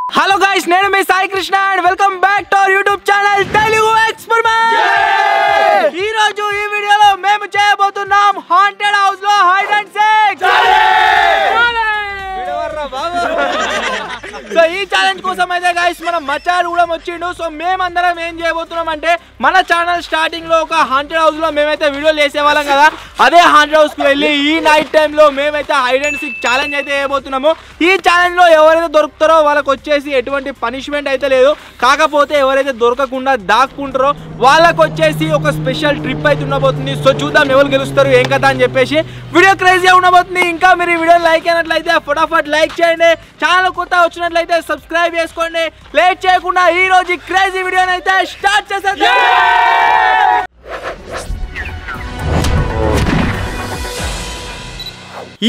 Hello guys, నేను మీ Sai Krishna and welcome back to our YouTube channel Telugu experiment. ఈ రోజు ఈ వీడియోలో మేము చేయబోతున్నాం హాంటెడ్ హౌస్ లో హైడ్ అండ్ సీక్ సో ఈ ఛాలెంజ్ కోసం అయితే గైస్ మనం మచారు కూడా వచ్చిండు. సో మేమందరం ఏం చేయబోతున్నాం అంటే మన ఛానల్ స్టార్టింగ్ లో ఒక హాంటెడ్ హౌస్ లో మేమైతే వీడియోలు చేసేవాళ్ళం కదా, అదే హాంటెడ్ హౌస్ కి వెళ్ళి ఈ నైట్ టైమ్ లో మేమైతే హైడ్ అండ్ సీక్ ఛాలెంజ్ అయితే చేయబోతున్నాము. ఈ ఛాలెంజ్ లో ఎవరైతే దొరుకుతారో వాళ్ళకి వచ్చేసి ఎటువంటి పనిష్మెంట్ అయితే లేదు, కాకపోతే ఎవరైతే దొరకకుండా దాక్కుంటారో వాళ్ళకి వచ్చేసి ఒక స్పెషల్ ట్రిప్ అయితే ఉండబోతుంది. సో చూద్దాం ఎవరు గెలుస్తారు ఏం కదా అని చెప్పేసి. వీడియో క్రేజీగా ఉండబోతుంది. ఇంకా మీరు ఈ వీడియో లైక్ అయినట్లయితే ఫటాఫట్ లైక్ చేయండి, ఛానల్ కొత్త వచ్చినట్లయితే సబ్స్క్రైబ్ చేసుకోండి. లేట్ చేయకుండా ఈ రోజు క్రేజీ వీడియోని అయితే స్టార్ట్ చేసేద్దాం.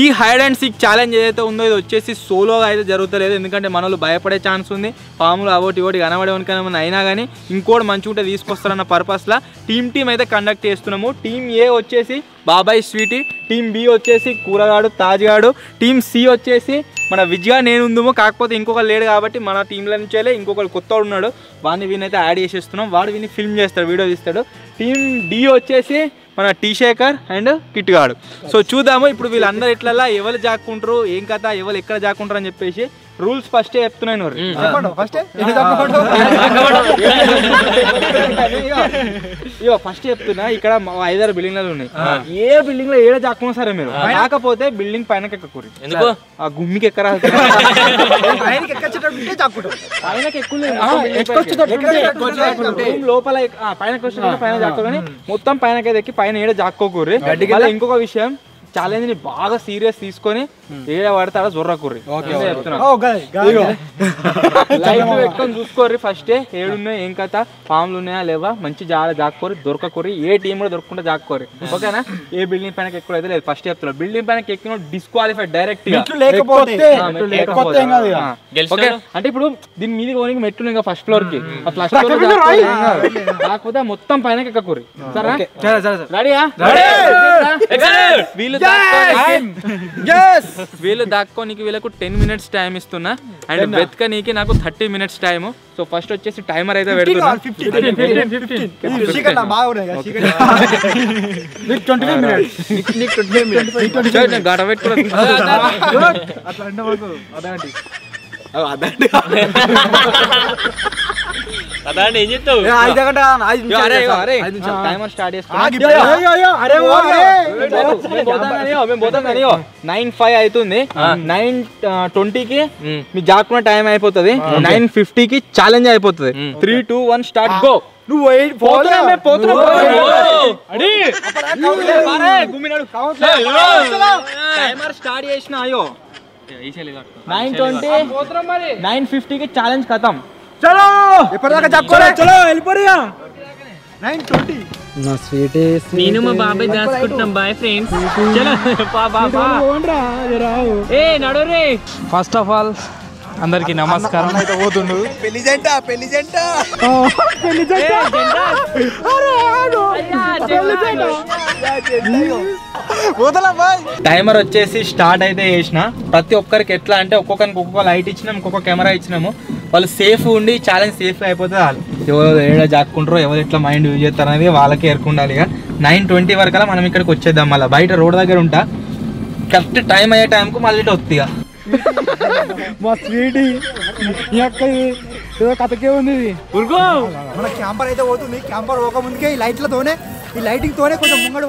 ఈ హైడ్ అండ్ సీక్ ఛాలెంజ్ ఏదైతే ఉందో ఇది వచ్చేసి సోలోగా అయితే జరుగుతలేదు, ఎందుకంటే మనలో భయపడే ఛాన్స్ ఉంది. పాములు అవోటి ఇవోటి కనబడేవనికైనా అయినా కానీ ఇంకోటి మంచిగా ఉంటే తీసుకొస్తారన్న పర్పస్లా టీమ్ అయితే కండక్ట్ చేస్తున్నాము. టీమ్ ఏ వచ్చేసి బాబాయ్ స్వీటీ, టీమ్ బి వచ్చేసి కూరగాడు తాజ్గాడు, టీమ్ సి వచ్చేసి మన విజ్గా నేను ఉందేమో, కాకపోతే ఇంకొకరు లేడు కాబట్టి మన టీంలో నుంచే ఇంకొకరు కొత్తవాడు ఉన్నాడు, వాడిని వీనైతే యాడ్ చేసేస్తున్నాం. వాడు వీని ఫిల్మ్ చేస్తాడు, వీడియో తీస్తాడు. టీమ్ డి వచ్చేసి మన టీ శేఖర్ అండ్ కిట్ గాడు. సో చూద్దాము ఇప్పుడు వీళ్ళందరూ ఇట్లా ఎవరు జాక్కుంటారు ఏం కథ, ఎవరు ఎక్కడ జాక్కుంటారు అని చెప్పేసి రూల్స్ ఫస్టే చెప్తున్నాను. ఫస్ట్ చెప్తున్నా, ఇక్కడ 5-6 బిల్డింగ్లు ఉన్నాయి. ఏ బిల్డింగ్ లో ఏడ జాక్కున్నా సరే మీరు, కాకపోతే బిల్డింగ్ పైన ఎక్కకూరి, ఆ గుమ్మికి ఎక్కరా లోపల పైన పైన జాక్కోని మొత్తం పైనకైతే ఎక్కి పైన ఏడ జాక్కోకూరి. ఇంకొక విషయం, ఛాలెంజ్ ని బాగా సీరియస్ తీసుకొని ఏడ పడతాడో జొర్రకూర్రి, లైట్ పెట్టుకొని చూసుకోర్రి. ఫస్టే ఏడున్నాయి ఏం కథ, పాములు ఉన్నాయా లేవా, మంచి జాల జాక్కోరి, దొరకకూరి. ఏ టీం కూడా దొరకకుండా జాక్కోరి, ఓకేనా? ఏ బిల్డింగ్ పైన ఎక్కువ అయితే లేదు, ఫస్ట్ చెప్తున్నా. బిల్డింగ్ పైన ఎక్కిన డిస్క్వాలిఫైడ్ డైరెక్ట్ గా. అంటే ఇప్పుడు దీని మీద పోనీ మెట్లు ఇంకా ఫస్ట్ ఫ్లోర్ కి, ఫస్ట్ ఫ్లోర్ కాకపోతే మొత్తం పైన ఎక్కకూరి. సరే రెడీయా? వీళ్ళు దాక్కోనికి వీళ్ళకు 10 minutes టైం ఇస్తున్నా అండ్ వెతకనీకి నాకు 30 minutes టైం. సో ఫస్ట్ వచ్చేసి టైమర్ అయితే పెడుతున్నా. గడ టైమర్ స్టార్ట్ చేసుకున్నా. 9:05 అవుతుంది. 9:20కి మీ జాక్కున్న టైం అయిపోతుంది. 9:50కి ఛాలెంజ్ అయిపోతుంది. 3, 2, 1 స్టార్ట్ గో. టైమర్ స్టార్ట్ చేసిన. అయ్యో 9:20 9:50కి ఛాలెంజ్ ఖతం. చలో ఎప్పటిదాకా జాక్కోలే, చలో వెళ్ళిపోరియా. 9:20 నా స్వీట్ నేను మా బాబాయ్ దాచుకుంటున్నాం. బాయ్ ఫ్రెండ్స్, చలో బాబా ఏ నడు రే. ఫస్ట్ ఆఫ్ ఆల్ అందరికి నమస్కారం. అయితే పోతుండు టైమర్ వచ్చేసి స్టార్ట్ అయితే చేసిన. ప్రతి ఒక్కరికి ఎట్లా అంటే ఒక్కొక్కరికి ఒక్కొక్క లైట్ ఇచ్చినాం, ఒక్కొక్క కెమెరా ఇచ్చినాము. వాళ్ళు సేఫ్ ఉండి ఛాలెంజ్ సేఫ్ అయిపోతే వాళ్ళు ఎవరు ఏడా జాక్కుంటారో ఎవరు ఎట్లా మైండ్ యూజ్ చేస్తారు అనేది వాళ్ళకే ఎరుకుండాలి. ఇక 9:20 వరకల్లా మనం ఇక్కడికి వచ్చేద్దాం. మళ్ళీ బయట రోడ్ దగ్గర ఉంటా, కరెక్ట్ టైం అయ్యే టైంకు మళ్ళీ వస్తుంది. ఇక మా స్వీటీ కథకే ఉంది. మన క్యాంపర్ అయితే పోతుంది. క్యాంపర్ పోక ముందుకే ఈ లైట్లతోనే, ఈ లైటింగ్ తోనే కొంచెం ముంగడు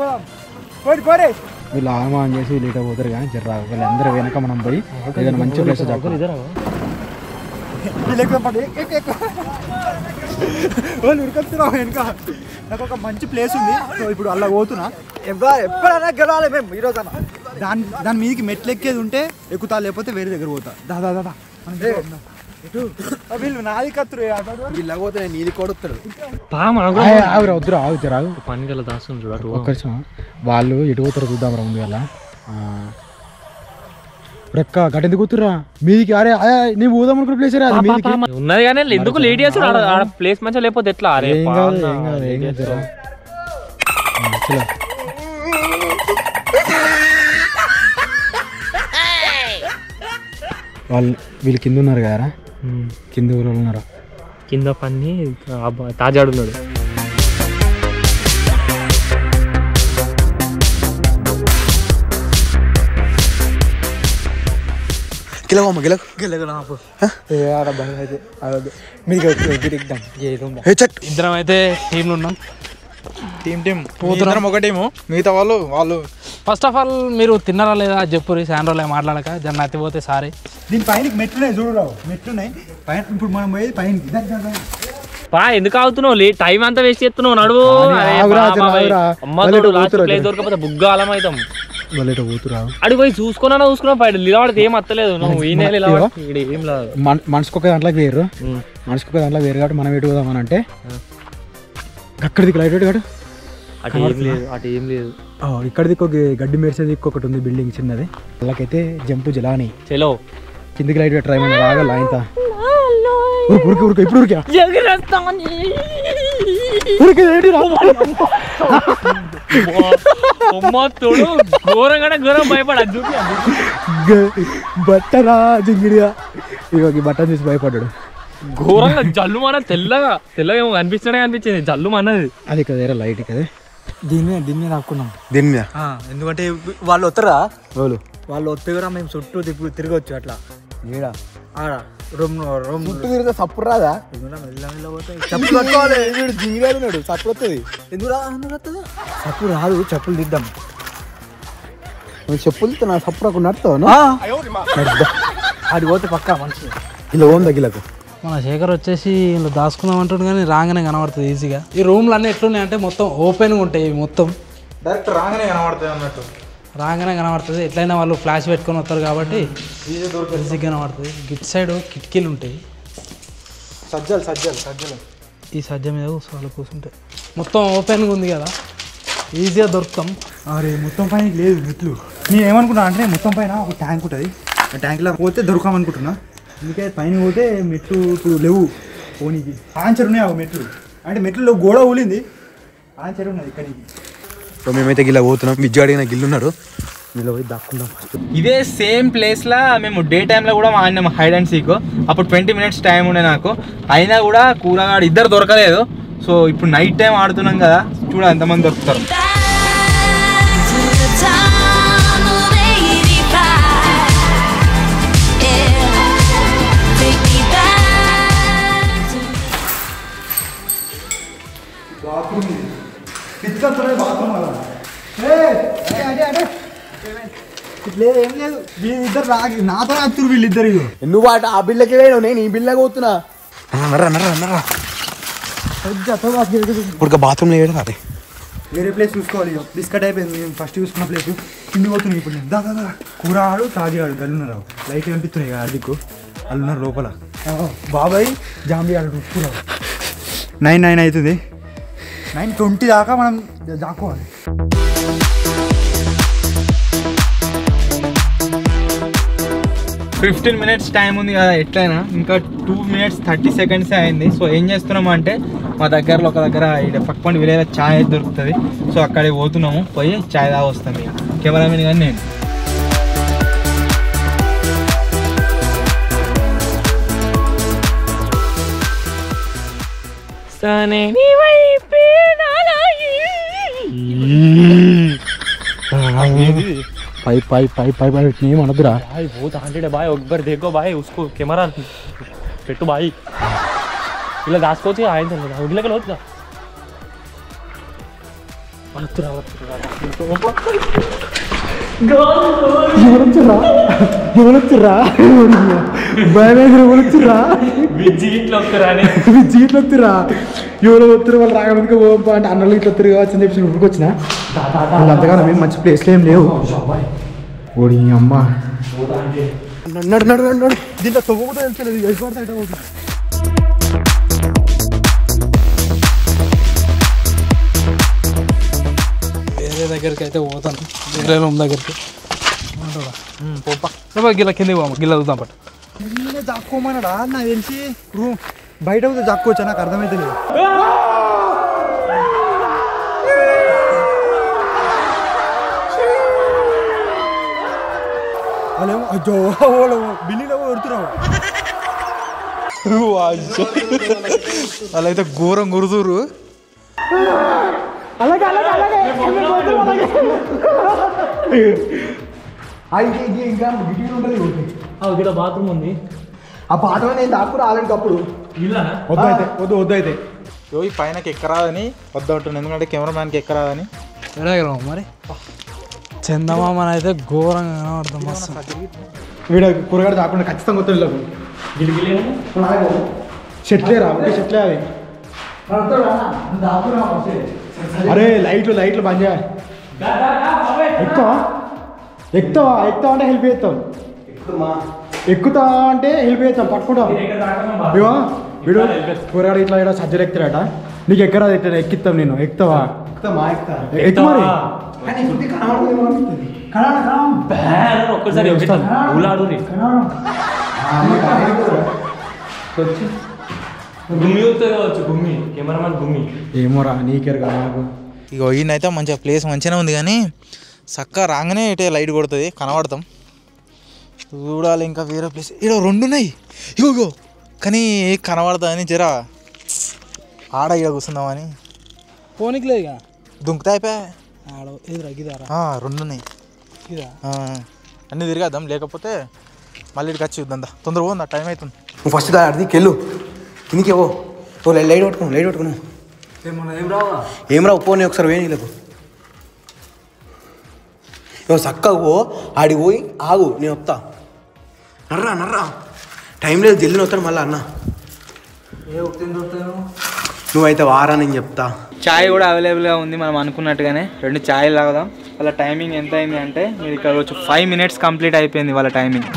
పోరే. వీళ్ళు ఆగమాన్ చేసి వీళ్ళు ఇట పోతారు కానీ జర్రా వీళ్ళందరూ వెనక మనం పోయి ఏదైనా మంచి ప్లేస్ జాగ్రత్త. ఉరికొస్తున్నావు వెనుక. నాకు ఒక మంచి ప్లేస్ ఉంది. సో ఇప్పుడు అలా పోతున్నా. ఎప్పుడైనా గెలవాలి మేము ఈరోజు. దాని మీదకి మెట్లు ఎక్కేది ఉంటే ఎక్కుతా, లేకపోతే వేరే దగ్గర పోతా. దాదా వీళ్ళు నాది కత్తురు, ఇలా పోతే నీది కొడుతాడు. వద్దురా ఆగుతారు పని దాసం చూడ. వాళ్ళు ఎటు పోతారో చూద్దాం రా ముందు గల. రెక్క గట్టెందుకు కూతురా మీదికి? అరే నీ ఊదాం అనుకున్న ప్లేస్ ఉన్నది కానీ ఎందుకు లేట్ చేస్తారు? ప్లేస్ మంచిగా లేకపోతే ఎట్లా? వాళ్ళు వీళ్ళు కింద ఉన్నారు కదా, కింద ఊళ్ళో ఉన్నారా? కింద పన్ని తాజాడు ఉన్నాడు. ఇద్దరం అయితే టీంలు ఉన్నాం. టీం పోతున్నాం. ఒక టీము, మిగతా వాళ్ళు ఫస్ట్ ఆఫ్ ఆల్ మీరు తిన్నారా లేదా చెప్పు. శాండ్రోలో మాట్లాడక జన అతిపోతే సారీ. దీని పైన మెట్లున్నాయి చూడరావు, మెట్లున్నాయి పైన. ఇప్పుడు మనం పోయేది పైన. పా ఎందుకు అవుతున్నావు? టైం అంతా వేస్ట్ చేస్తున్నావు. నడువు. దొరకపోతే బుగ్గాలం అవుతాం. అడిగి పోయి చూసుకున్నావు పైన నిలబడితే ఏం అత్తలేదు. నువ్వు ఈ నెల ఏం లేదు. మనసుకు ఒక దాంట్లోకి వేరు, మనసుకు ఒక దాంట్లోకి వేరు కాబట్టి మనం ఎటు పోదామని అంటే అక్కడ దిక్కు లైట్ కాడు. అటు ఏం లేదు, అటు ఏం లేదు. ఇక్కడ దిక్కు గడ్డి మెరిసే దిక్కు ఒకటి ఉంది, బిల్డింగ్ చిన్నది. వాళ్ళకైతే జంపు జలాని చలో కిందికి లైట్ ట్రై రాగల ఇంత ఉరికి ఇప్పుడు ఉరికా ఘోరం భయపడ బట్టరా జింగిడిగా ఇక బట్టను చూసి భయపడ్డాడు. ఘోరంగా జల్లు మన తెల్లగా ఏమో అనిపించడే అనిపించింది. జల్లు మనది అది కదా వేరే లైట్ కదా. దీని మీద ఆపుకున్నాం. దీని మీద ఎందుకంటే వాళ్ళు వస్తారా, వాళ్ళు వస్తే కూడా మేము చుట్టూ తిరగచ్చు. అట్లా ఈడ ఆడ చుట్టూ తిరిగితే సప్పుడు రాదా? చెప్పులు పట్టుకోవాలి. జింగిరాడు సప్పుడు వస్తుంది. ఎందుకు రాదు? సప్పుడు రాదు. చెప్పులు తీద్దాం. చెప్పులు నా సప్పుడు అక్కడ నడుతావు. అది పోతే పక్కా మంచి ఇలా ఓం తగ్గిలకు. మన శేఖర్ వచ్చేసి ఇలా దాచుకుందాం అంటాడు కానీ రాగానే కనబడుతుంది ఈజీగా. ఈ రూమ్లు అన్నీ ఎట్లున్నాయి అంటే మొత్తం ఓపెన్గా ఉంటాయి. మొత్తం డైరెక్ట్ రాగానే కనబడుతుంది అన్నట్టు. రాగానే కనబడుతుంది. ఎట్లయినా వాళ్ళు ఫ్లాష్ పెట్టుకొని వస్తారు కాబట్టి ఈజీగా కనబడుతుంది. గిట్ సైడ్ కిటికీలు ఉంటాయి. సజ్జలు ఈ సజ్జ మీద వాళ్ళు కూర్చుంటాయి. మొత్తం ఓపెన్గా ఉంది కదా, ఈజీగా దొరుకుతాం. అరే మొత్తం పైన లేదు మెట్లు. నేను ఏమనుకున్నా అంటే మొత్తం పైన ఒక ట్యాంక్ ఉంటుంది. ఆ ట్యాంక్లో పోతే దొరకామనుకుంటున్నా. అందుకే పైన పోతే మెట్లు ఇప్పుడు లేవు. పోనీకి ఆన్సర్ ఉన్నాయి. ఆ మెట్లు అంటే మెట్లలో గోడ ఊలింది. ఆన్సర్ ఉన్నది ఇక్కడికి. సో మేమైతే గిల్ల పోతున్నాం. విజ్జు అడిగిన గిల్లున్నాడు. ఇలా పోయి దాక్కుందాం. ఇదే సేమ్ ప్లేస్లో మేము డే టైంలో కూడా ఆడినాము హైడ్ అండ్ సీక్. అప్పుడు 20 minutes టైం ఉండే నాకు. అయినా కూడా కూరగాడు ఇద్దరు దొరకలేదు. సో ఇప్పుడు నైట్ టైం ఆడుతున్నాం కదా, చూడ ఎంతమంది దొరుకుతారు. లేదు ఏం లేదు. వీళ్ళిద్దరు రాగి నాతో అత్తురు. వీళ్ళిద్దరు నువ్వు అట ఆ బిల్లకి వేయను, నేను ఈ బిల్లకి పోతున్నా. ఇప్పుడు బాత్రూమ్లో వేయడం అదే వేరే ప్లేస్ చూసుకోవాలి. బిస్కట్ అయిపోయింది. మేము ఫస్ట్ చూసుకున్న ప్లేస్ కింది పోతున్నాయి. ఇప్పుడు నేను దా కూరాడు తాజాడు గల్లున్నారు. లైట్ కనిపిస్తున్నాయి కదా అదికు. అల్లున్నారు లోపల. బాబాయ్ జాంబీ ఆడు కూరాడు. 9 అవుతుంది. 9:20 దాకా మనం దాక్కోవాలి. ఫిఫ్టీన్ మినిట్స్ టైం ఉంది కదా, ఎట్లయినా ఇంకా 2 minutes 30 seconds అయింది. సో ఏం చేస్తున్నాము అంటే మా దగ్గరలో ఒక దగ్గర ఇక్కడ పక్కన విలేజ్ ఛాయ్ దొరుకుతుంది. సో అక్కడికి పోతున్నాము. పోయి ఛాయ్ తాగి వస్తాం. ఇక కెమెరామెన్ కానీ నేను. पाई पाई पाई पाई पाई नहीं मनदरा भाई बहुत हंड्रेड है भाई. एक बार देखो भाई उसको कैमरा పెట్టు भाई. ఇలా దాసుకోవచ్చు ఆయన ఉడిలకి లోతుగా ఎవరో వస్తారు వాళ్ళు రాగడానికి ఓంప అంటే అన్నలు ఇట్లా వస్తారు కావచ్చు అని చెప్పి ఊరికి వచ్చిన వాళ్ళు అంతగానో మేము మంచి ప్లేస్లో ఏం లేవు. ఓడి అమ్మ నడు నడు నడు నడు దీంట్లో తొవ్వకుండా తెలుసలేదు. వేసిపడతాయి. వేరే దగ్గరికి అయితే పోతాను. వేరే రూమ్ దగ్గరికి పోపా గిల్ల కిందకి పోమా. గిల్ల చూద్దాం పట్టు. దాక్కోమన్నాడా నాకు తెలిసి. రూమ్ బయట పోతే దాక్కోవచ్చా నాకు అర్థమైతే లేదు. వాళ్ళేమో అయ్యో బిల్లిలో కొడుతున్నావు. వాళ్ళైతే ఘోరం గురుతురు. ఇంకా ఇక్కడ బాత్రూమ్ ఉంది. ఆ పాటలో నేను దాక్కుని రాలేను అప్పుడు. వద్దు ఈ పైనకి ఎక్కరాదని వద్దంటున్నాను, ఎందుకంటే కెమెరామ్యాన్కి ఎక్కరాదని. ఎడగలమా మరి చందమామని అయితే ఘోరంగా కనబడతాం మస్తు. వీడు కూరగాయలు దాకుండా ఖచ్చితంగా వస్తుంది. చెట్లేరా చెట్లే అవి. అరే లైట్లు బంద్ చేయాలి. ఎక్కుతావా అంటే హెల్ప్ చేస్తాం. ఎక్కుతా అంటే హెల్ప్ చేస్తాం, పట్టుకుంటాం. వీడు కూరగాయలు ఇట్లా ఇక్కడ సజ్జలు ఎక్కుతారట. నీకు ఎక్కరా ఎక్కిస్తాం. నేను ఎక్కుతావా? ఎక్కు మరి. ఒక్కసారి గుమ్మి కెమెరామెన్ గుమ్మి ఏమోరా నీకేరు కదా నాకు. ఇక ఈయనైతే మంచిగా ప్లేస్ మంచిగానే ఉంది, కానీ చక్కగా రాగానే ఇటే లైట్ కొడుతుంది, కనబడతాం. చూడాలి ఇంకా వేరే ప్లేస్. ఇక్కడ 2 ఉన్నాయి ఇగో, కానీ కనబడుతుందని జరా ఆడ ఇక్కడ కూర్చుందామని. పోనీకి లేదు ఇక దుంకుతా అయిపోయా. ఆడ ఎదురా గిదారా 2 ఉన్నాయి ఇదా. అన్నీ తిరిగేద్దాం, లేకపోతే మళ్ళీ ఇక్కడికి వచ్చి చూద్దాం. తొందరగా పోందా, టైం అవుతుంది. నువ్వు ఫస్ట్ దాడికి వెళ్ళు, కిందికి లైట్ పట్టుకున్నావు. ఏం రావు పోనీ ఒకసారి వేయి నీళ్ళకు. చక్కగా పో, ఆడికి పోయి ఆగు, నేను వస్తా. నర్రా టైం లేదు, జల్దిని వస్తాను మళ్ళీ అన్న. నువ్వైతే వారా నేను చెప్తా. చాయ్ కూడా అవైలబుల్గా ఉంది మనం అనుకున్నట్టుగానే. 2 ఛాయలు తాగుదాం. వాళ్ళ టైమింగ్ ఎంత అయింది అంటే మీరు ఇక్కడ వచ్చి 5 minutes కంప్లీట్ అయిపోయింది వాళ్ళ టైమింగ్.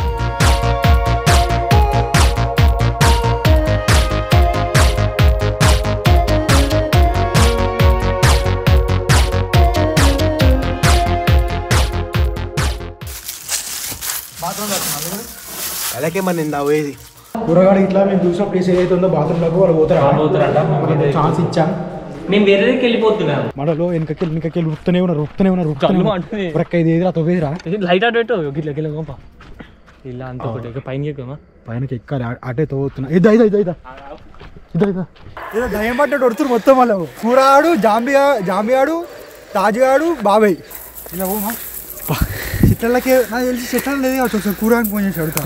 అలాగే మరి నేను పోయేది కూరగాడు ఇట్లా మేము చూసిన ప్లేస్ ఏదైతే ఉందో బాత్రూంలోకి వాళ్ళు పోతారా ఛాన్స్ ఇచ్చాం. మేము వేరే దగ్గరికి వెళ్ళిపోతున్నాం. మనలో వెనకకెళ్ళి రుక్కుతూనే ఉన్నారు. ఇది ఏదిరా తొవ్వేదిరా. లైట్ అటు పెట్టు గిట్ల గొప్ప ఇలా అంత ఒకటి పైనకి ఎక్కాలి. అటే తోగుతున్నా. ఇదా ఏదో దయ్యం పట్టినట్టు వడుతున్నారు మొత్తం వాళ్ళు. కూరాడు, జాంబియాడు, తాజుగాడు, బాబాయ్ ఇలా పోమా చిట్లకి. నాకు తెలిసి చిట్లలో లేదు కావచ్చు. ఒకసారి కూరానికి ఫోన్ చేసి అడుగుతా.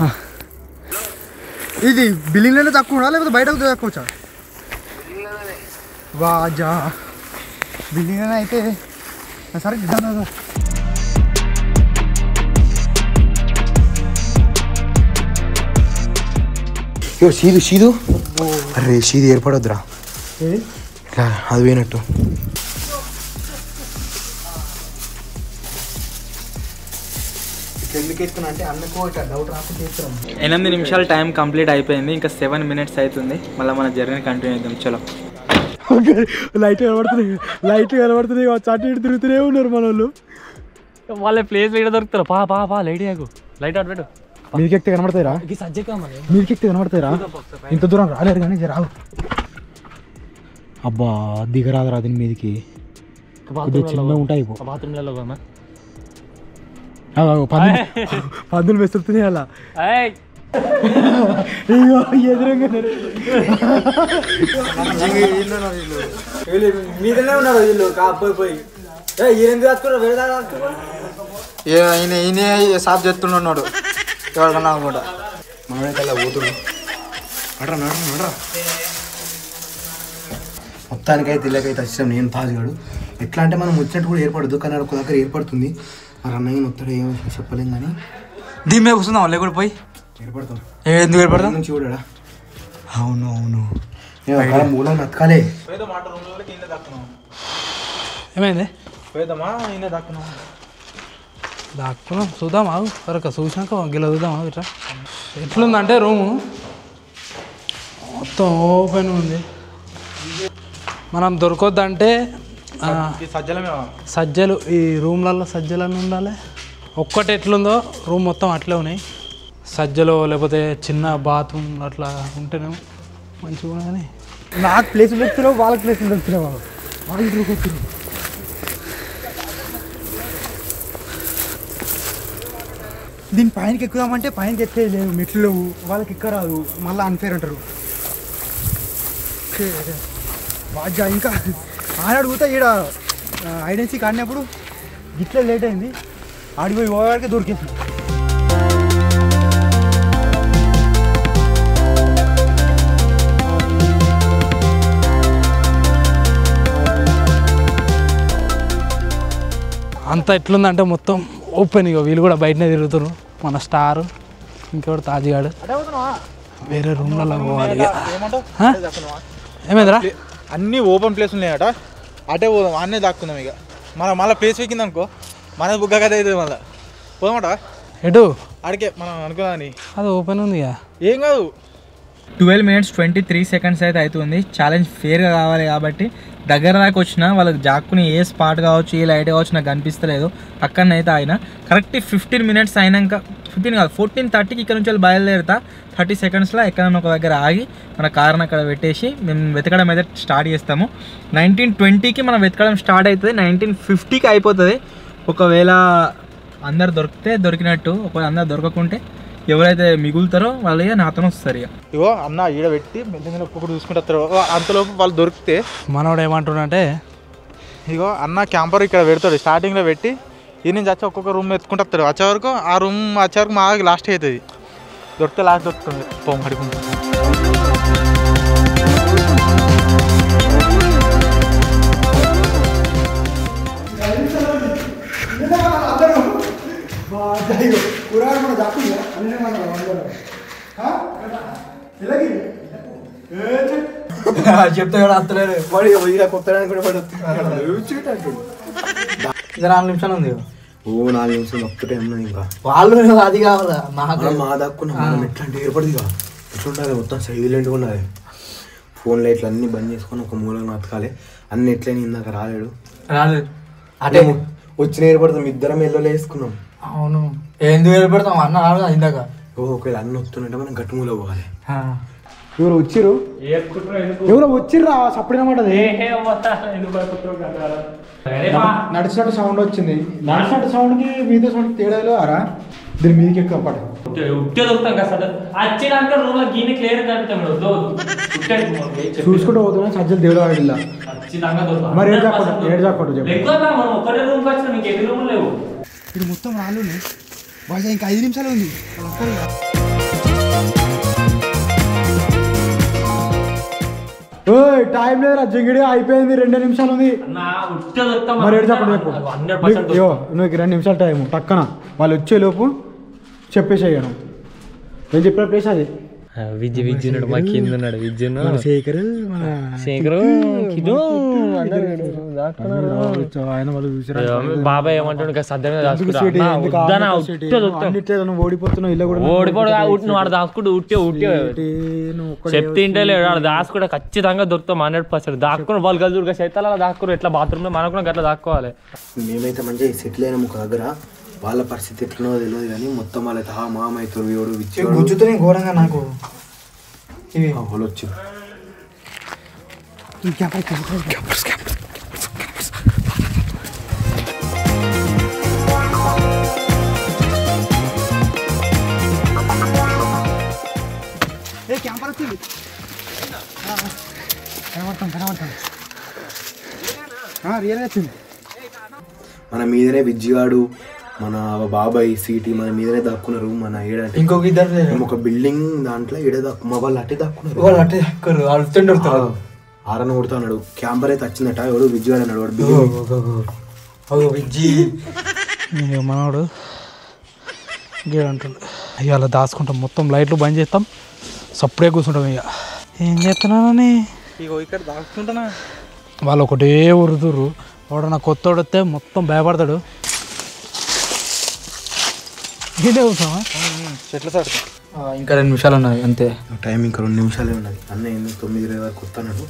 ఇది బిల్డింగ్లోనే తక్కువ లేకపోతే బయట తక్కువచ్చా? వాజా బిల్డింగ్లోనే అయితే సరే ఇద్దాం. సీదు అరే సీది ఏర్పడొద్దురా, అది పోయినట్టు. 8 నిమిషాలు టైం కంప్లీట్ అయిపోయింది. ఇంకా 7 minutes అవుతుంది. మళ్ళీ మన జర్నీ కంటిన్యూ చేద్దాం. చలో. లైట్ కనబడుతున్నాయి అటు ఇటు తిరుగుతూనే ఉన్నారు మన వాళ్ళు. వాళ్ళ ప్లేస్ ఎక్కడ దొరుకుతారు? పా లైట్ లైట్ ఆట్ పెట్టు. మీదకి ఎక్కితే కనబడతాయిరా, మీదకి ఎక్కితే కనబడతాయిరా. ఇంత దూరం రాలేరు కానీ రావు. అబ్బా దిగరాదురా దీని మీదకి, చిన్నగా ఉంటాయి. బాత్రూమ్లలో పందులు వెసురుతున్నాయి అలా. మీదనే ఉన్నారు వీళ్ళు పోయి ఈయన సాఫ్ చేస్తున్నాడు ఎవరికన్నా కూడా. మనకల్లా పోతుడు నడరా. మొత్తానికైతే ఇళ్ళకైతే వచ్చాం. నేను తాజుగాడు ఎట్లా అంటే మనం వచ్చినట్టు కూడా ఏర్పడదు, కానీ ఒక దగ్గర ఏర్పడుతుంది. మరి అన్నయ్య మొత్తం ఏమో చెప్పలేం కానీ దీని మీద కూర్చుందాం లేకుండా పోయి ఏర్పడతాం. ఎందుకు ఏర్పడతాం నుంచి చూడడా? అవును మూలం నతకాలే. ఏమైంది? దాక్కున్నాం చూద్దాం ఆగు వరకు చూసినాక గిల్ల చూద్దాం ఆగు. ఇట్లా ఎట్లుందంటే రూము మొత్తం ఓపెన్ ఉంది. మనం దొరకొద్దంటే సజ్జలు ఈ రూమ్లలో సజ్జలన్నీ ఉండాలి. ఒక్కటి ఎట్లుందో రూమ్ మొత్తం అట్లే ఉన్నాయి. సజ్జలు లేకపోతే చిన్న బాత్రూమ్ అట్లా ఉంటేనే మంచిగా కానీ నాకు ప్లేస్ దొరుకుతున్నావు, వాళ్ళకి ప్లేస్ దొరుకుతున్నావు. వాళ్ళు దొరుకుతున్నారు. దీని పైనకి ఎక్కుదామంటే పైనకి ఎక్కేది లేవు, మెట్లు లేవు, వాళ్ళకి ఎక్కరాదు, మళ్ళీ అన్ఫేర్ అంటారు. బాగా ఇంకా ఆడడుగుతా ఈడ ఐడెన్సీ ఆడినప్పుడు ఇట్లా లేట్ అయింది, ఆడిపోయి పోయేవాడికి దొరికేసి. అంతా ఎట్లుందంటే మొత్తం ఓపెన్. ఇక వీళ్ళు కూడా బయటనే తిరుగుతారు. మన స్టార్ ఇంకెవడు తాజిగాడు వేరే రూమ్లలో పోవాలి. ఏమైందిరా? అన్నీ ఓపెన్ ప్లేస్ ఉన్నాయట, అటే పోదాం, అన్నీ దాక్కుందాం. ఇక మనం మళ్ళీ ప్లేస్ ఎక్కింది అనుకో మన బుగ్గ కథ అవుతుంది. మళ్ళీ పోదామట ఎటు అడిగే మనం అనుకున్నాని. అది ఓపెన్ ఉంది ఏం కాదు. 12 minutes 23 seconds అయితే అవుతుంది. ఛాలెంజ్ ఫేర్గా కావాలి కాబట్టి దగ్గర దాకా వచ్చిన వాళ్ళకి జాక్కుని ఏ స్పాట్ కావచ్చు, ఏ లైట్ కావచ్చు నాకు కనిపిస్తలేదు. అక్కడనైతే ఆయన కరెక్ట్ 15 minutes అయినాక, 15 కాదు 14:30కి ఇక్కడ నుంచి బయలుదేరుతా. 30 secondsలో ఎక్కడన్నా ఒక దగ్గర ఆగి మన కార్ని అక్కడ పెట్టేసి మేము వెతకడం అయితే స్టార్ట్ చేస్తాము. 19:20కి మనం వెతకడం స్టార్ట్ అవుతుంది, 19:50కి అయిపోతుంది. ఒకవేళ అందరు దొరికితే దొరికినట్టు, ఒకవేళ అందరు దొరకకుంటే ఎవరైతే మిగులుతారో వాళ్ళు నాతో వస్తారు. ఇగో అన్న ఈడ పెట్టి మెల్లగా ఒక్కొక్కటి చూసుకుంటారు. అంతలోపు వాళ్ళు దొరికితే మనోడు ఏమంటున్నాడంటే, ఇగో అన్న క్యాంపర్ ఇక్కడ పెడతాడు, స్టార్టింగ్లో పెట్టి ఈ నుంచి వచ్చి ఒక్కొక్క రూమ్ ఎత్తుకుంటూ వస్తాడు. వచ్చే వరకు ఆ రూమ్ వచ్చే వరకు మా లాస్ట్ అవుతుంది. దొరికితే లాస్ట్ దొరుకుతుంది. పోమడుకుంటా చెప్తా కూడా అత్తలేదు, కొత్తడానికి కూడా 4 నిమిషాలు ఉంది. 4 నిమిషాలు ఒక్క టైం ఇంకా వాళ్ళు అది కావాలా మా దాక్కున్నా మనం ఎట్లాంటి ఏర్పడింది ఇక ఎట్లుండాలి, మొత్తం సైలెంట్గా ఉండాలి. ఫోన్ లైట్లు అన్నీ బంద్ చేసుకొని ఒక మూలకు నతకాలి. అన్ని ఎట్లయినా ఇందాక రాలేడు అంటే వచ్చిన ఏర్పడతాం, ఇద్దరం ఎల్లో వేసుకున్నాం. అవును, ఎందుకు ఏర్పడతాం అన్న రాదు ఇందాక. ఒకవేళ అన్ని వస్తుందంటే మనం గట్టు మూల పోవాలి. ఎవరు వచ్చిర్రు, ఎవరో వచ్చిర్రా సప్పుడేనమాటది. నడిచినట్టు సౌండ్ వచ్చింది, నడిచినట్టు సౌండ్కి మీతో సౌండ్ తేడాలో అరా దీని మీదకి ఎక్కువ పడ చూసుకుంటూ పోతున్నా సజ్జలు దేవుడు ఆడిల్లా. మరి ఏడు చాకోడు చెప్పు. ఇది మొత్తం రాళ్ళు బాగా, ఇంకా 5 నిమిషాలు ఉంది. టైం లేదు, జింగిడి అయిపోయింది, 2 నిమిషాలు ఉంది. మరి ఏడు చాకోడు చెప్పు. నువ్వు 2 నిమిషాలు టైం టక్కన వాళ్ళు వచ్చేలోపు చెప్పేసేయను. నేను చెప్పిన ప్లేస్ అది. విజ్జున్నాడు మా కింద ఉన్నాడు. విజ్జున్నాడు శేఖర్ బాబాయ్ ఏమంటాడు సద్దమే ఓడిపోతున్నావు, ఇలా కూడా ఓడిపోడు. నువ్వు ఆడ దాచుకుంటూ ఉట్టే చెప్తే లేడు. ఆడ దాచుకుంటే ఖచ్చితంగా దొరుకుతాం 100%. దాక్కుని వాళ్ళు గదురుగా చేతాలు అలా దాక్కురు. ఎట్లా బాత్రూమ్ లో మనకు అట్లా దాక్కోవాలి. మేమైతే మంచిగా సెటిల్ అయినాము ఒక దగ్గర. వాళ్ళ పరిస్థితి ఎట్లనో తెలియదు కానీ మొత్తం వాళ్ళైతే మామ అవుతారు, ఎవడు గుచ్చుతున్నాయి ఘోరంగా నాకు. వాళ్ళు వచ్చి క్యాంపర్ వచ్చింది, రియల్ వచ్చింది. మన మీదనే విజ్జిగాడు, మన బాబాయ్ సీటీ మన మీదనే దాక్కున్నారు. మన ఏడంటే ఇంకొక ఇద్దరు ఒక బిల్డింగ్ దాంట్లో ఏడ మా వాళ్ళు అట్టే దాక్కున్నారు. వాళ్ళు అట్టే దక్కున్నారు, ఆరన కొడుతా అన్నాడు. క్యాంపర్ అయితే వచ్చిందట, ఎవడు విజ్జిగాడు అన్నాడు. వాడు విజ్జి మనోడు గేడంటాడు. ఇవాళ దాచుకుంటాం, మొత్తం లైట్లు బంద్ చేస్తాం, సప్పుడే కూర్చుంటాం. ఇక ఏం చేస్తున్నానని ఇక్కడ దాచుకుంటున్నా. వాళ్ళు ఒకటే ఉరుతుర్రు. ఎవడన్నా కొత్తోడు వస్తే మొత్తం భయపడతాడు. ఇదే కూర్చోమా చెట్ల సార్. ఇంకా 2 నిమిషాలు ఉన్నాయి అంతే. టైం ఇంకా 2 నిమిషాలే ఉన్నది. అన్న 9:20 వరకు వస్తున్నాడు.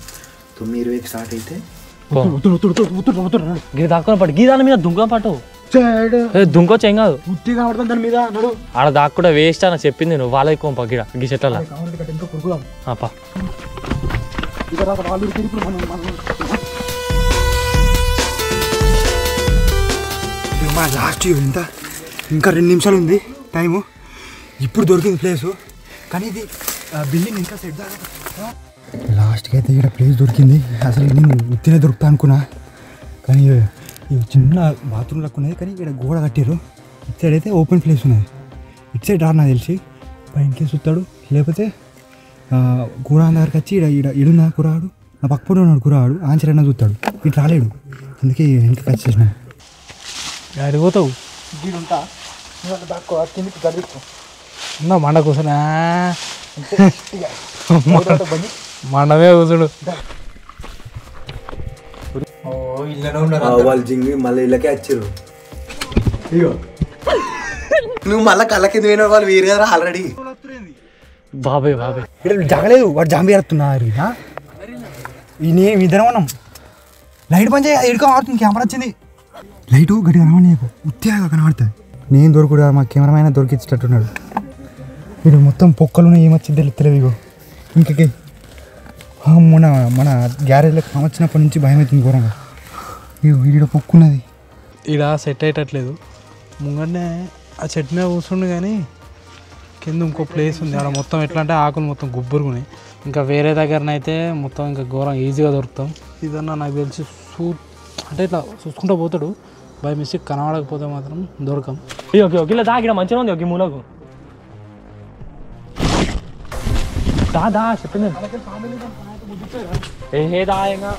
9:20కి స్టార్ట్ అయితే గీ దాక్కుని పట్టు, గీ దాని మీద దుంక పట్టు, దుంకొచ్చి ఏం కాదు. దాని మీద ఆడ దాక్కుండా వేస్ట్ అని చెప్పింది నువ్వు. వాళ్ళ ఎక్కువ గిడ గీ చెట్ల లాస్ట్ ఎంత, ఇంకా 2 నిమిషాలు ఉంది. టైము ఇప్పుడు దొరికింది ప్లేసు, కానీ ఇది బిల్డింగ్ ఇంకా సెట్ లాస్ట్కి అయితే ఇక్కడ ప్లేస్ దొరికింది. అసలు నేను ఉత్తినే దొరుకుతా అనుకున్నా, కానీ ఇవి చిన్న బాత్రూమ్ లెక్క ఉన్నది, కానీ ఇక్కడ గోడ కట్టారు. ఇటు సైడ్ అయితే ఓపెన్ ప్లేస్ ఉన్నది. ఇటు సైడ్ రాడు నాకు తెలిసి, పైనకే చూస్తాడు, లేకపోతే కూరాడు దగ్గరికి వచ్చి ఇడున్న కూరాడు నా పక్కపడి ఉన్నాడు కూరాడు ఆంచరైనా చూస్తాడు. ఇటు రాలేడు, అందుకే ఇంకా కట్ చేసిన. అడిగిపోతావు ఉంటా కిందికి గడిపో ఉన్నా మండ కూర్చున్నా మండమే కూర్చుడు. వాళ్ళు జింగి మళ్ళీ ఇళ్ళకే వచ్చారు. నువ్వు మళ్ళీ కళ్ళ కింద పోయిన వాళ్ళు వేరే కదా ఆల్రెడీ. బాబాయ్ బాబాయ్ ఇక్కడ జగలేదు, వాడు జాంబీ ఆడుతున్నారు. ఇద్దరం ఉన్నాం. లైట్ పని చేయ ఎడుక ఆడుతుంది, కెమెరా వచ్చింది. లైటు గట్టిగా కనబడి ఉత్తిగా కనబడుతుంది. నేను దొరుకుడు మా కెమెరామైన దొరికించేటట్టున్నాడు. వీడు మొత్తం పొక్కలు ఏమొచ్చింది తెలియదు. ఇగో ఇంకకి మన గ్యారేజ్లోకి వచ్చినప్పటి నుంచి భయం అవుతుంది ఘోరంగా. ఇగో వీడిలో పొక్కున్నది. ఇక్కడ సెట్ అయ్యేటట్లేదు. ముంగనే ఆ చెట్టు మీద కూర్చుండు, కానీ కింద ఇంకో ప్లేస్ ఉంది. అక్కడ మొత్తం ఎట్లా అంటే ఆకులు మొత్తం గుబ్బురుకున్నాయి. ఇంకా వేరే దగ్గరనైతే మొత్తం ఇంకా ఘోరం ఈజీగా దొరుకుతాం. ఇదన్నా నాకు తెలిసి అంటే ఇట్లా చూసుకుంటూ పోతాడు, బై మిస్టేక్ కనబడకపోతే మాత్రం దొరకం. ఓకే ఓకే ఇలా దాగిన మంచిగా ఉంది. ఒక మూలకు దా చెప్పింది ఏ దాయంగా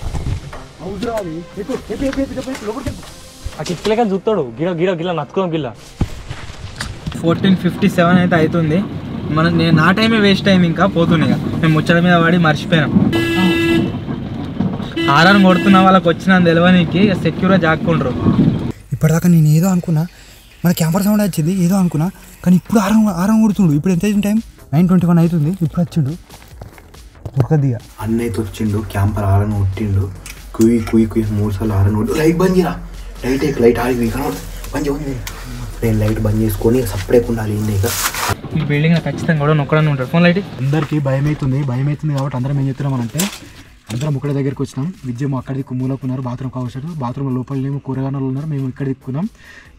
ఆ కిట్లకే చూస్తాడు. గిడ గిడ గిల్ల నచ్చుకోం గిల్ల. 14:57 అయితే అవుతుంది. నేను నా టైమే వేస్ట్ అయింది, ఇంకా పోతున్నాయి. ఇక మేము ముచ్చట మీద వాడి మర్చిపోయినాం. హారన్ కొడుతున్న వాళ్ళకి వచ్చిన తెలియనికి సెక్యూర్గా జాక్కుండ్రు. ఇప్పటిదాకా నేను ఏదో అనుకున్నా, మన కెమెరా సౌండ్ వచ్చింది ఏదో అనుకున్నా, కానీ ఇప్పుడు ఆరం కొడుతుండు. ఇప్పుడు ఎంత అయింది టైం? 9:21 అవుతుంది. ఇప్పుడు వచ్చిండు దొరకదిగా. అన్నైతే వచ్చిండు, క్యాంపర్ ఆరని కొట్టిండు. కుయ్యి కుయ్యి కుయ్యి 3 సార్లు ఆరని కొట్టు. లైట్ బంద్ చేయరా, లైట్ ఆడి బంద్ చేయండి. నేను లైట్ బంద్ చేసుకొని సపరేట్ ఉండాలి. ఈ బిల్డింగ్ ఖచ్చితంగా కూడా నొక్కడని ఉంటాడు. ఫోన్ లైట్ అందరికీ భయం అవుతుంది కాబట్టి అందరం ఏం చెప్తున్నాం అంటే, అందరం ఒకటి దగ్గరికి వచ్చినాం. విద్య అక్కడ దిక్కు మూలకున్నారు, బాత్రూమ్ కావచ్చు. బాత్రూమ్ లోపల ఏమో కూరగాయలు ఉన్నారు, మేము ఇక్కడ దిక్కున్నాం.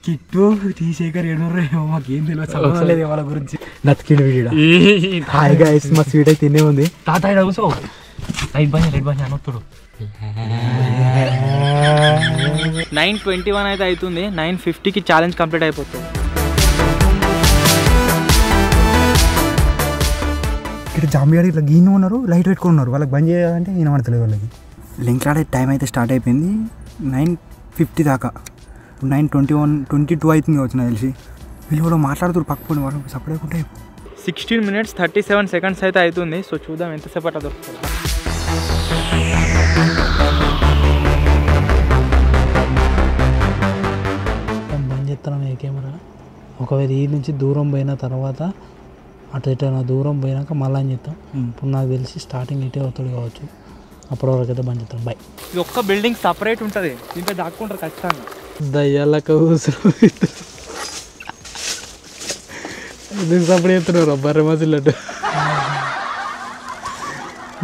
కిట్టు తీసేకర్ ఏమో మాకేం తెలియదు వాళ్ళ గురించి. నతికిండు వీడియో. హాయ్ గైస్, మా స్వీట్ అయితే తినే ఉంది. తాత కూర్చో. లైట్ బంద్ అనొత్తుడు. 9:21 అయితే అవుతుంది. 9:50కి ఛాలెంజ్ కంప్లీట్ అయిపోతుంది. ఇక్కడ జాంబీ ఇట్లా గీను ఉన్నారు, లైట్ పెట్టుకుని ఉన్నారు. వాళ్ళకి బంద్ చేయాలంటే నేను పడతలేదు వాళ్ళకి. లింక్ ఆడే టైం అయితే స్టార్ట్ అయిపోయింది 9:50 దాకా. 9:22 అవుతుంది వచ్చిన తెలిసి. వీళ్ళు కూడా మాట్లాడుతారు పక్కన, వాళ్ళు సపరేట్ ఉంటాయి. 16 minutes 37 seconds అయితే అవుతుంది. సో చూద్దాం ఎంతసేపు అట్లా దొరుకుతుంది. బంద్ చేస్తాను ఏ కెమెరా. ఒకవేళ ఈ నుంచి దూరం పోయిన తర్వాత అటు ఎటైనా దూరం పోయినాక మళ్ళీ అని చెప్తాం. ఇప్పుడు నాకు తెలిసి స్టార్టింగ్ ఇటే అవుతాడు కావచ్చు. అప్పటి వరకు అయితే బంద్ చేస్తాం. బాయ్. ఇది ఒక్క బిల్డింగ్ సపరేట్ ఉంటుంది, దీంట్లో దాక్కుంటారు ఖచ్చితంగా. దయ్యాలకు ఎందుకు సపరేట్ చేస్తున్నారు బర్రె మసిలట్టు.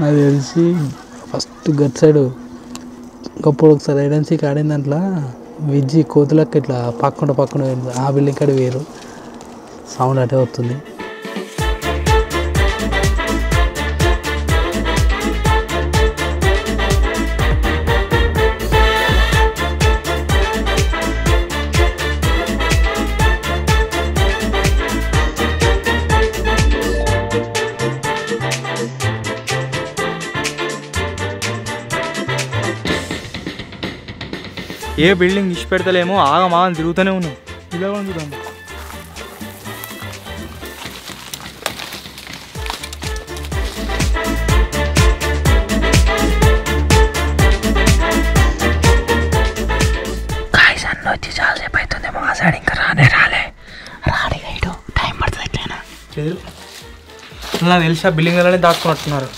నాకు తెలిసి ఫస్ట్ గట్ సైడ్ గప్పుడు ఒకసారి ఐడెన్సీకి ఆడిన దాంట్లో విజ్జి కోతులకు ఇట్లా పక్కన ఆ బిల్డింగ్ కాడ వేరు సౌండ్ అటే వస్తుంది. ఏ బిల్డింగ్ ఇచ్చి పెడతలేమో ఆగమాగం తిరుగుతూనే ఉన్నాం. ఇలా చూద్దాం. వచ్చి చాలాసేపు అవుతుందేమో. ఆ సైడ్ ఇంకా రాలే టైం పడుతుంది. ఎట్లయినా నాకు తెలిసి ఆ బిల్డింగ్లోనే దాక్కున్నట్టున్నారు.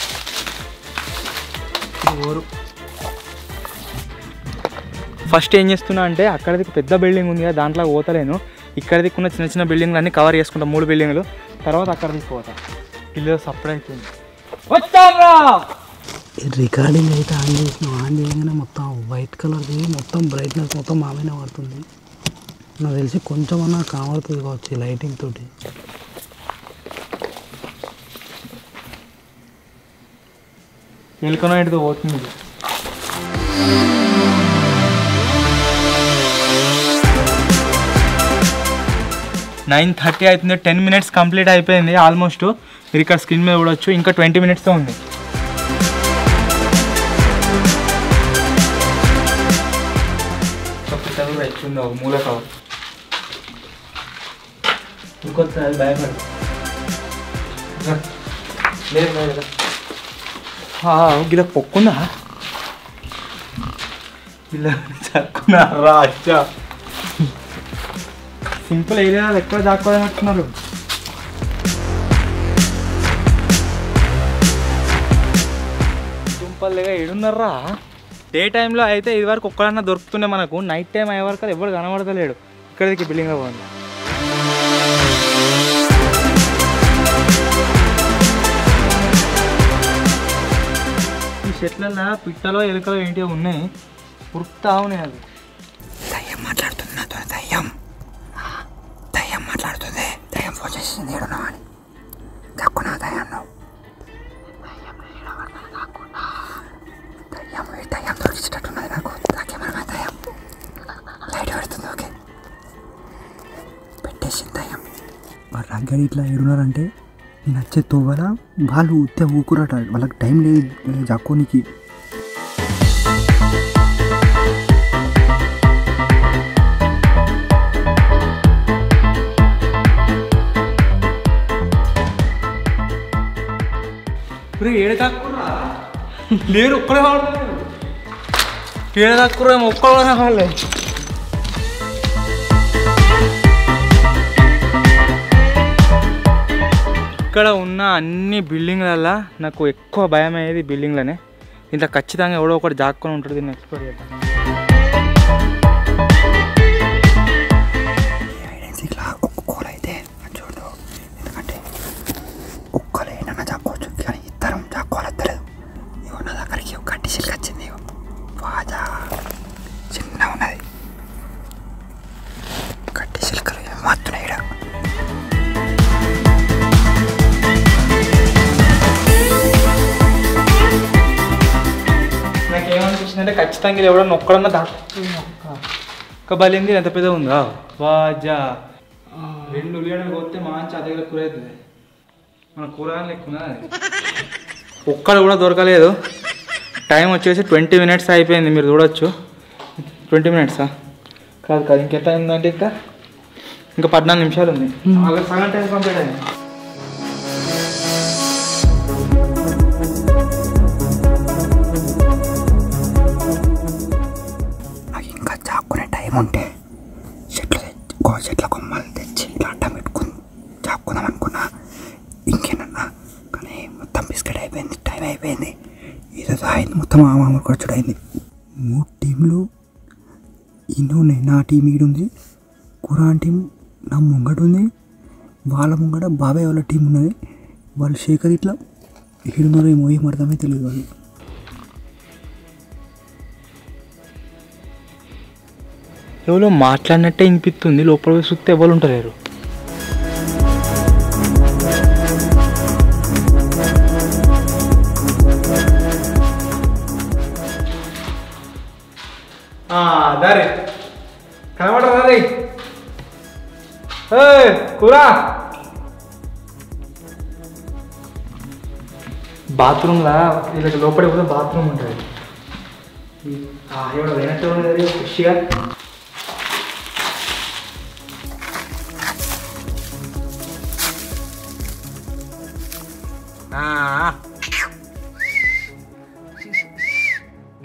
ఫస్ట్ ఏం చేస్తున్నా అంటే, అక్కడికి పెద్ద బిల్డింగ్ ఉంది కదా, దాంట్లో పోతలేను. ఇక్కడ దిక్కున్న చిన్న చిన్న బిల్డింగ్లు అన్నీ కవర్ చేసుకుంటాం, 3 బిల్డింగ్లు. తర్వాత అక్కడ తీసుకుపోతా. ఇల్లు సపరేట్ అవుతుంది. రికార్డింగ్ అయితే ఆన్ చేయగానే మొత్తం వైట్ కలర్ది మొత్తం బ్రైట్నెస్ మొత్తం మామైనా పడుతుంది. నాకు తెలిసి కొంచెం అన్నా కనబడుతుంది కావచ్చు లైటింగ్ తోటి. ఎలుకనో ఇటు పోతుంది. 9:30 అవుతుంది. 10 minutes కంప్లీట్ అయిపోయింది ఆల్మోస్ట్. మీరు ఇక్కడ స్క్రీన్ మీద చూడొచ్చు. ఇంకా 20 minutes ఉంది. తెచ్చిందో మూల కవర్ ఇంకొకసారి భయపడు. లేదు గిలా పొక్కుందా ఇలా చక్కున్నారా? అచ్చా సింపుల్ ఏరియా ఎక్కడ దాక్కోవాలంటున్నారు. సింపుల్గా ఏడున్నారా? డే టైంలో అయితే ఇది వరకు ఒక్కడన్నా దొరుకుతుండే మనకు. నైట్ టైం అయ్యే వరకు ఎవరు కనబడతలేడు. ఇక్కడికి బిల్డింగ్లో పోయింది. ఈ చెట్లల్లో పిట్టలో ఎలుకలో ఏంటివో ఉన్నాయి. ఉరుకుతా ఉన్నాయి. అది దయ్యం మాట్లాడుతుంది నాతో. దయ్యం మాట్లాడుతుంది. దయ్యం ఫోన్ చేసింది. ఏడున్నా అని దక్కున్నా దయ్యం దయ్యం దొరికించేటట్టున్నది నాకు. నాకేమన్నా దయ్యం లైట్ పెడుతుంది. ఓకే పెట్టేసింది దయ్యం. వాళ్ళు రగ్గడి ఇట్లా ఏడున్నారంటే నేను వచ్చే తోవల వాళ్ళు ఉత్తే ఊకురట. వాళ్ళకి టైం లేదు జక్కోనికి. ఏడదాక్కురా లేరు. ఒక్కడే వాడలేదు. ఏడదాక్కురా ఒక్కడే కావాలి. ఇక్కడ ఉన్న అన్ని బిల్డింగ్లల్లో నాకు ఎక్కువ భయం అయ్యేది బిల్డింగ్లోనే. ఇంత ఖచ్చితంగా ఎవడో ఒకటి జాక్కొని ఉంటుంది. దీన్ని ఎక్స్ప్లోర్ చేద్దాం. ఇట్లా ఒక్క కోల్ అయితే చూడదు. ఎందుకంటే ఒక్కలు ఏమన్నా జాక్కోవచ్చు కానీ ఇద్దరం జాక్కోవాలలేదు. ఇవో నా దగ్గరికి ఒక గట్టి సిల్క్ వచ్చింది. బాగా చిన్న ఉన్నది. గట్టి సిల్కలు ఏమాత్తున్నాయి. నాకేమనిపించిందంటే ఖచ్చితంగా ఇది ఎవడన్నా ఒక్కడన్నా దాక్కుంది. ఒక్క బలింది ఎంత పెద్ద ఉందా? వాజా 2 ఉల్లిగడ్డలు పోతే మంచి అదే కూర అవుతుంది. మన కూరగాయలు ఎక్కువ ఒక్కడ కూడా దొరకలేదు. టైం వచ్చేసి 20 minutes అయిపోయింది. మీరు చూడొచ్చు. 20 minutes కాదు ఇంకెంత అయిందంటే ఇంకా 14 నిమిషాలు ఉంది. సగం టైం కంప్లీట్ అయింది. నాకు ఇంకా చాక్కునే టైం ఉంటే చెట్ల కొమ్మలు తెచ్చి ఇలా అడ్డం పెట్టుకుని చాక్కుందాం అనుకున్నా. ఇంకేనన్నా కానీ మొత్తం బిస్కెట్ అయిపోయింది. టైం అయిపోయింది. ఏదో అయింది. మొత్తం మామూలు ఖర్చుడు అయింది. 3 టీంలు ఇన్నున్నాయి. నా టీం ఈడుంది. కురాన్ టీం నా ముంగట ఉంది. వాళ్ళ ముంగట బాబాయ్ వాళ్ళ టీం ఉన్నది. వాళ్ళు శేఖర్ ఇట్లా ఈడున్నారు. ఏమో ఏం అర్థమే తెలియదు. వాళ్ళు ఎవరో మాట్లాడినట్టే వినిపిస్తుంది. లోపల పోయి చూస్తే ఎవరు ఉంటారు. దారి కనబడరా? రే కూరా బాత్రూమ్లా వీళ్ళకి లోపలికి పోతే బాత్రూమ్ ఉంటుంది. ఎవడో లేనట్టు ఉండదు ఖుషిగా.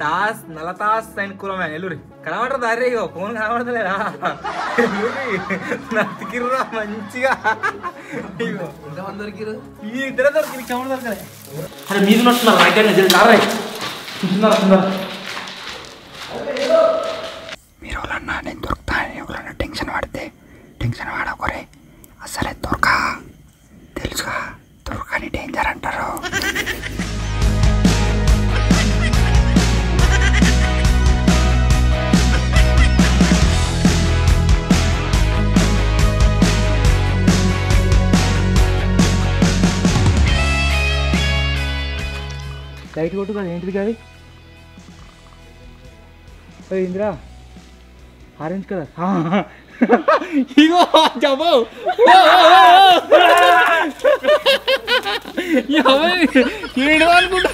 తాస్ నలతాస్ అండ్ కూరమే ఎల్లురి కనబడరు. దారి ఫోన్ కనబడతలేదా? నతికిర్రా మంచిగా. ఈ ఇద్దరే దొరికి కమర్ దొరకలే. అరే మీరు నట్టున్నారు. మీరు ఎవరన్నా నేను దొరుకుతానని ఎవరన్నా టెన్షన్ పడితే టెన్షన్ పడకూరే. అసలే దొరక తెలుసుగా. దొరకని డేంజర్ అంటారు. లైట్ కొట్టు కదా ఏంటిది కాదు ఇందిరా ఆరెంజ్ కలర్ ఇగో జబో ఏడు అనుకుంటా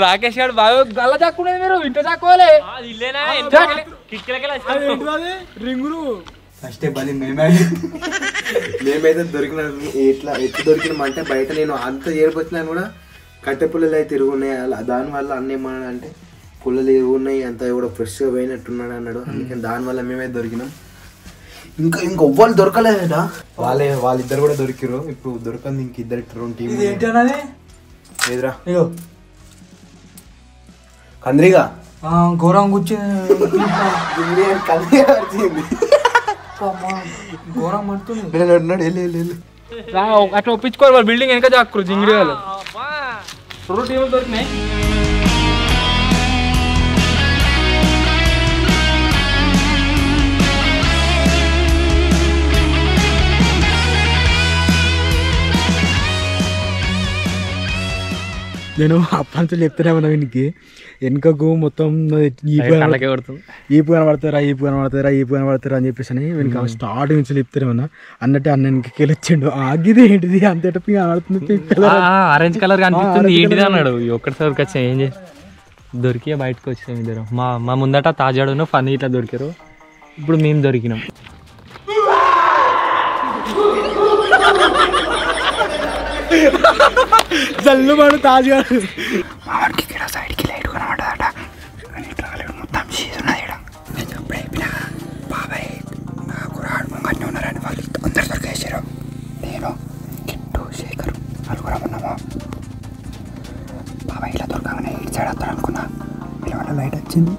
రాకేష్ గారు బాగా గల్ల చాక్కునేది మీరు ఇంట్లో చాక్కోవాలి రింగులు ఫస్ట్ పని మేమైతే దొరికిన ఎట్లా దొరికినామంటే బయట నేను అంత ఏర్పచ్చినా కూడా కట్టె పుల్లలు అయితే తిరుగున్నాయి అలా దానివల్ల అన్న ఏమన్నా అంటే పుల్లలు ఎరుగున్నాయి అంతా కూడా ఫ్రెష్గా పోయినట్టున్నాడు అన్నాడు అందుకని దానివల్ల మేమైతే దొరికినాం ఇంకొవ్వాలి దొరకలేదట వాళ్ళిద్దరు కూడా దొరికిరు ఇప్పుడు దొరకంది ఇంక ఇద్దరు టీం ఏదిరా కంద్రిగా ఘోరం కూర్చుంది ఘోరం పడుతుంది అట్లా ఒప్పించుకోవాలి వాళ్ళు బిల్డింగ్ వెనక చాక్కురు జింగిడి వాళ్ళు 2 టీములు దొరికినాయి నేను అప్పంతా చెప్తూనే ఉన్నా వీనికి వెనుకకు మొత్తం ఈపు కనబడతారా అని చెప్పేసి అని వీనికి స్టార్టింగ్ నుంచి చెప్తూనే ఉన్నా అన్నట్టు అన్న వెనకకి వచ్చిండు ఆగిది ఏంటిది అంత కనబడుతుంది ఆరెంజ్ కలర్ కనిపిస్తుంది ఏంటిది అన్నాడు ఒక్కటిసారి వచ్చా ఏం చేసి దొరికి బయటకు వచ్చాం ఇద్దరు మా ముందట తాజాడును ఫన్నీ ఇట్లా దొరికారు ఇప్పుడు మేము దొరికినాం జల్లుబాడు తాజాడు మావాడికి ఇక్కడ సైడ్కి లైట్ కనబడదట కానీ ఇట్లా మొత్తం చీజ్ ఉన్నది ఇక్కడ నేను అప్పుడే అయిపోయినా బాబాయ్ నాకు రాడు ముంగట్నే ఉన్నారని వాళ్ళు అందరు దొరికేసారు నేను కిట్టు శేఖర్ నలుగురం ఉన్నామా బాబాయ్ ఇలా దొరకగానే ఇటు సైడ్ వస్తాడు అనుకున్నా ఇలా వాళ్ళ లైట్ వచ్చినట్టు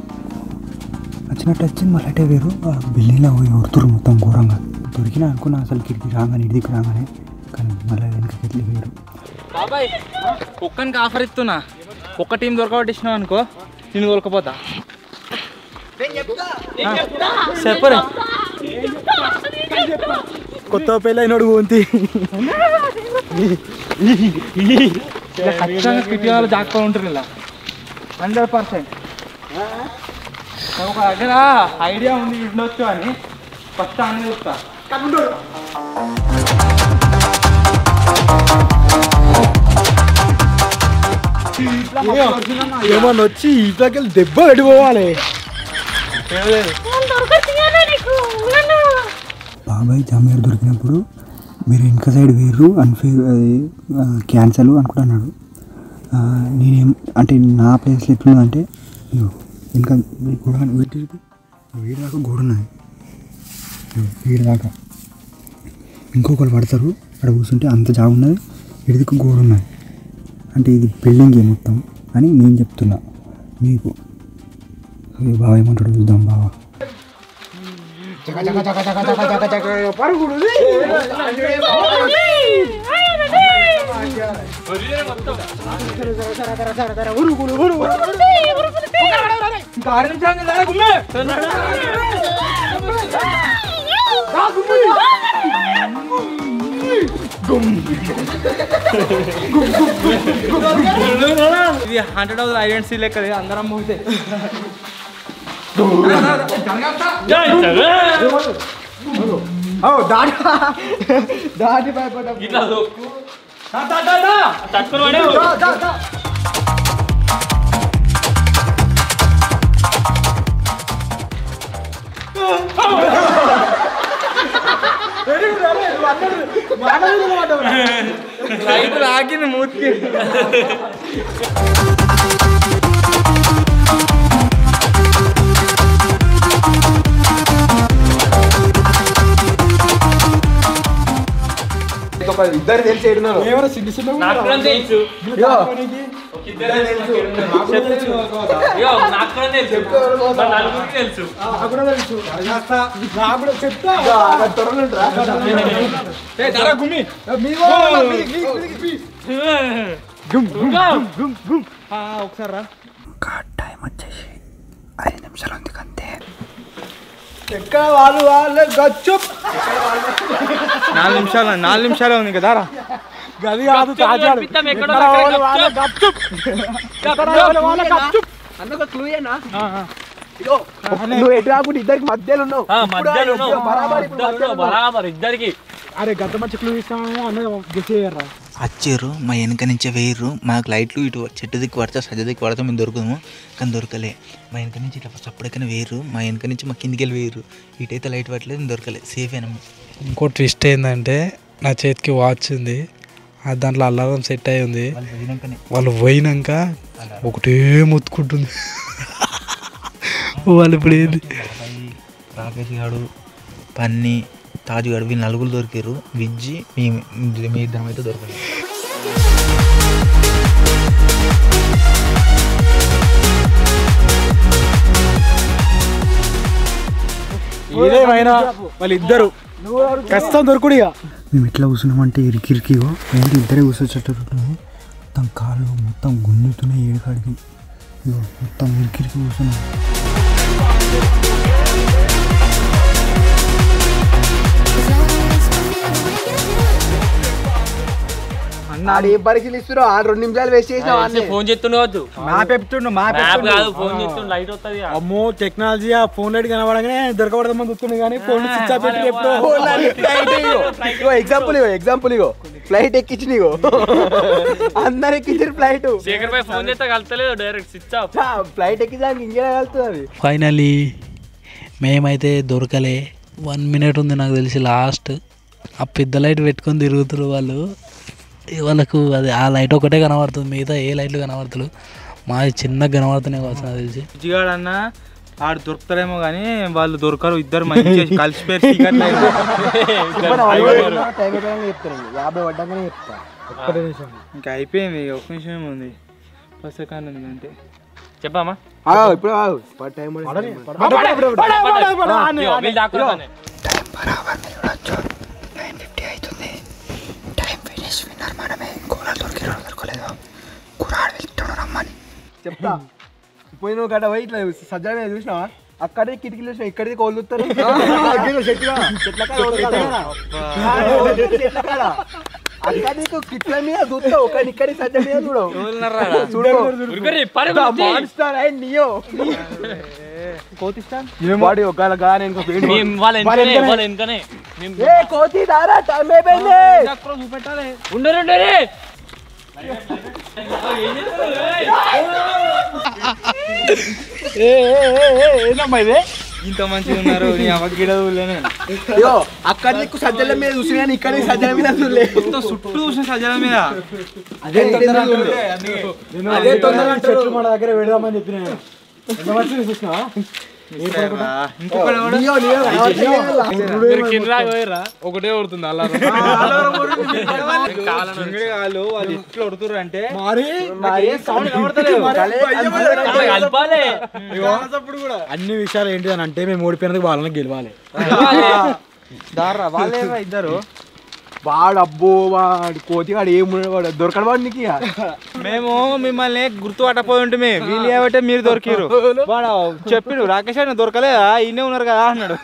వచ్చింది మళ్ళీ లైటే వేరు బిల్డింగ్లో పోయి ఉడుతురు మొత్తం ఘోరంగా దొరికినా అనుకున్నా అసలు కిటికీ రాగానే ఇడికి రాగానే కానీ మళ్ళీ వెనకకి ఎట్లా వేరు బాబాయ్ ఒక్కనికి ఆఫర్ ఇస్తున్నా ఒక్క టీం దొరకబట్టించినావు అనుకో నేను దొరకపోతా చెప్పరే కొత్త పెళ్ళైనడు పోంతి ఖచ్చితంగా కిటి వాళ్ళు జాగ్రత్తగా ఉంటారు ఇలా 100%. ఒక దగ్గర ఐడియా ఉంది ఉండొచ్చు అని ఫస్ట్ అన్నీ చూస్తా ఏమన్నా వచ్చి ఇంట్లోకి దెబ్బ పెట్టుకోవాలి బాబాయ్ జామీర్ దొరికినప్పుడు మీరు వెనక సైడ్ వేరు అన్ఫేర్ అది క్యాన్సల్ అనుకుంటున్నాడు నేనేం అంటే నా ప్లేస్లో ఎట్లున్నదంటే ఇంకా గోడ వీడి దాకా గోడ ఉన్నది వీడి దాకా ఇంకొకరు పడతారు అక్కడ కూర్చుంటే అంత జాగా ఉన్నది వీడికి గోడ ఉన్నది అంటే ఇది బిల్డింగే మొత్తం అని నేను చెప్తున్నా మీకు బావ ఏమంటాడు చూద్దాం బావా ఇది 100,000 ఐడెంటిటీ లెక్క అందరం మోగితే దాటి భయపడ్డా లైట్ రాగింది మూతికి ఇద్దరు తెలిసి ఏడున్నారు ఏమైనా చిన్న చిన్న ఒకసారి రా టైం వచ్చేసి 5 నిమిషాలు ఉంది అంతే ఎక్కడ వాళ్ళు వాళ్ళే గచ్చు 4 నిమిషాలే ఉంది కదా రా. గది కాదు తాజాడు అన్నొక క్లూ ఏనా నువ్వు ఎటు కాకుండా ఇద్దరికి మధ్యలో ఉన్నావు బరాబర్ ఇద్దరికి. అరే గత మంచి క్లూ ఇస్తామేమో అన్నది గెస్ చేయరా వచ్చారు మా వెనక నుంచి వేయరు మాకు లైట్లు ఇటు చెట్టు దిక్కు పడతా సజ్జ దిక్కు పడతా మేము దొరుకుదాము కానీ దొరకలే మా వెనక నుంచి ఇట్లా ఫస్ట్ అప్పటికైనా వేయరు మా వెనక నుంచి మా కిందికి వెళ్ళి వేయరు ఇటైతే లైట్ పట్టలేదు దొరకలే సేఫ్ అయినా. ఇంకో ట్విస్ట్ ఏంటంటే నా చేతికి వాచ్ ఉంది అది దాంట్లో అల్లారం సెట్ అయి ఉంది వాళ్ళు పోయినాక ఒకటే మొత్తుకుంటుంది వాళ్ళు ఇప్పుడు ఏంది రాకేష్ గాడు పన్ని తాజుగాడు వీళ్ళు నలుగురు దొరికారు విజ్జి మీ ఇద్దరం అయితే దొరకలేదు. ఏదేమైనా వాళ్ళిద్దరు కష్టం దొరుకుడు ఇక మేము ఎట్లా కూర్చున్నామంటే ఇరికిరికిగో ఏంటి ఇద్దరే కూర్చోచ్చేటట్టు మొత్తం కాళ్ళు మొత్తం గుంజుతున్నాయి ఏడుకాడికి ఇగో మొత్తం ఇరికిరికి కూర్చున్నాం. ఆడు ఏ పరిశీలిస్తున్నా 2 నిమిషాలు వేస్ట్ చేసినా ఫోన్ చేస్తుండవచ్చు. ఫోన్ చేస్తుండే లైట్ వస్తుంది. అమ్మో టెక్నాలజీ ఆ ఫోన్ లైట్ కనబడగానే దొరకబడదామని చూస్తుంది కానీ ఫోన్ స్విచ్ ఆఫ్ పెట్టి ఎగ్జాంపుల్ ఇగో ఫ్లైట్ ఎక్కించిన ఇగో అందరు ఎక్కించారు ఫ్లైట్ శేఖర్ భాయ్ ఫోన్ చేస్తే కలుతలేదు డైరెక్ట్ స్విచ్ ఆఫ్. ఫ్లైట్ ఎక్కించడానికి ఇంకేనా కలుతుంది. ఫైనలీ మేమైతే దొరకలే 1 మినిట్ ఉంది నాకు తెలిసి లాస్ట్. ఆ పెద్ద లైట్ పెట్టుకొని తిరుగుతారు వాళ్ళు. వాళ్ళకు అది ఆ లైట్ ఒకటే కనబడుతుంది మిగతా ఏ లైట్లు కనబడతలేదు. మాది చిన్నగా కనబడుతున్నాయి కావచ్చు నాకు తెలిసి. విజయగాడు అన్న ఆడు దొరుకుతారేమో కానీ వాళ్ళు దొరకరు. ఇద్దరు మంచిగా కలిసిపోయి ఇంకా అయిపోయింది. 1 నిమిషం ఉంది 10 సెకండ్ ఉంది అంటే చెప్పామా ఇప్పుడు చెప్తా పోయి నువ్వు గడ్డ పోయి ఇట్లా సజ్జల మీద చూసినావా అక్కడే కిటికీలు చూసినా ఇక్కడికి కోలుతారు అక్కడ నీకు కిట్ల మీద చూస్తావు ఒక ఇక్కడి సజ్జ మీద కోతి దారా టైం అయిపోయింది చూపెట్టాలి. ఏందమ్మా ఇదే ఇంత మంచిగా ఉన్నారు నీ అవగిడలేనే అక్కడ నీకు సజ్జల మీద చూసినా ఇక్కడ సజ్జల మీద మొత్తం చుట్టూ చూసిన సజ్జల మీద అదే తొందరగా చెట్లు మన దగ్గర పెడదామని చెప్పిన చూసినా ఒకటే కొడుతుంది అలా వాళ్ళు ఇట్లా కొడుతుర్రు అంటే అన్ని విషయాలు ఏంటి అని అంటే మేము ఓడిపోయినందుకు వాళ్ళని గెలవాలి. వాళ్ళే ఇద్దరు వాడు అబ్బో వాడు కోతి వాడు ఏమున్నాడు దొరకడు వాడు నీకు మేము మిమ్మల్ని గుర్తుపట్టపోయి ఉంటే వీళ్ళు ఏమంటే మీరు దొరికిరు. వాడు చెప్పిండు రాకేష్ అని దొరకలేదా ఈయనే ఉన్నారు కదా అన్నాడు.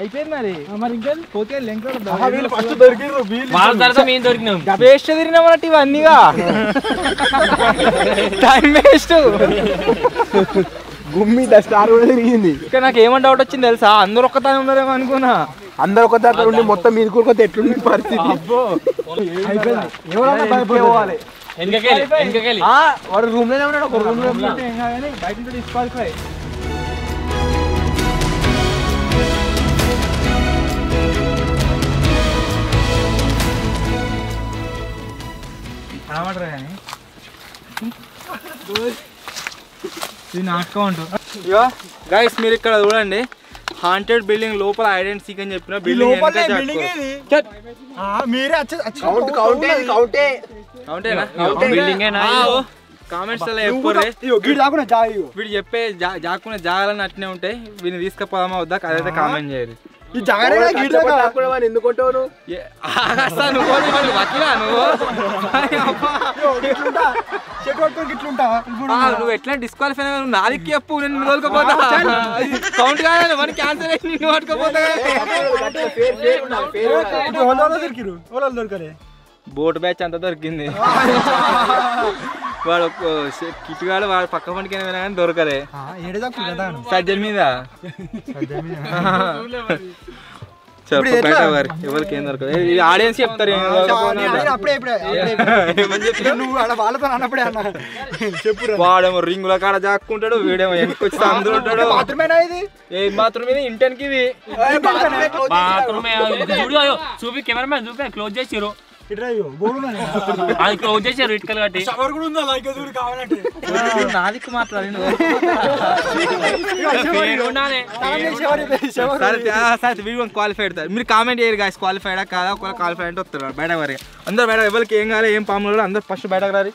అయిపోయింది మరి ఇంకేం కోతి ఫస్ట్ దొరికిరు మేము దొరికినాం. వేస్ట్ తిరిగినామన్నట్టు ఇవన్నీగా టైం వేస్ట్. గుమ్మి స్టార్ కూడా తిరిగింది. ఇక్కడ నాకు ఏమన్నా డౌట్ వచ్చింది తెలుసా అందరు ఒక్కతానే ఉన్నారేమో అనుకున్నా. అందరు ఒక దగ్గర ఉండి మొత్తం మీరు కూడా ఎట్లుంది పరిస్థితి. వాడు రూమ్ లోనే ఉన్నాడు. ఒక రూమ్ లో బయట డిస్క్వాలిఫై. కనబడరా కానీ ఇది నా అకౌంట్. ఇగో గైస్ మీరు ఇక్కడ చూడండి హాంటెడ్ బిల్డింగ్ లోపల ఐడెంటిటీ అని చెప్పిన బిల్డింగ్ కామెంట్స్ అలా వీడు చెప్పే జాకునే జాగాలని అట్నే ఉంటాయి. వీడిని తీసుకుపోదామా వద్దా అదైతే కామెంట్ చేయరు. ఎందుకుంటావు వకీలా నువ్వు చెట్టు పట్టుకొని ఇట్లా ఉంటావా ఇప్పుడు నువ్వు ఎట్లా డిస్క్వాలిఫై నాది చెప్పు నేను తోలుకపోతా కౌంట్ కాదు మన క్యాన్సర్ వేసి నిన్ను పట్టుకపోతా దొరికిరు ఓళ్ళు దొరకలే బోట్ బ్యాచ్ అంతా దొరికింది వాడు కిట్టుగాడు వాడు పక్క పండుకి కానీ దొరకలే సజ్జల మీద చెప్పు బయట వారి ఎవరికి ఏం దొరకదు ఆడియన్స్ చెప్తారు వాడేమో రింగుల కాడ జాక్కుంటాడు వీడేమో వెనకొచ్చి అందరూ ఉంటాడు ఏ బాత్రూమ్ ఇది ఇంటెన్కి ఇది చూపి కెమెరామెన్ చూపి క్లోజ్ చేసిరు అది క్లోజ్ చేసారు ఇటుకలు కట్టి నాదికి మాట్లాడి క్వాలిఫైడ్ మీరు కామెంట్ చేయరు గాయస్ క్వాలిఫైడా కాదా ఒకవేళ క్వాలిఫైడ్ అంటే వస్తారు బయట వారి అందరు బయట ఎవరికి ఏం కావాలి ఏం పాములు కూడా అందరు ఫస్ట్ బయటకు రారి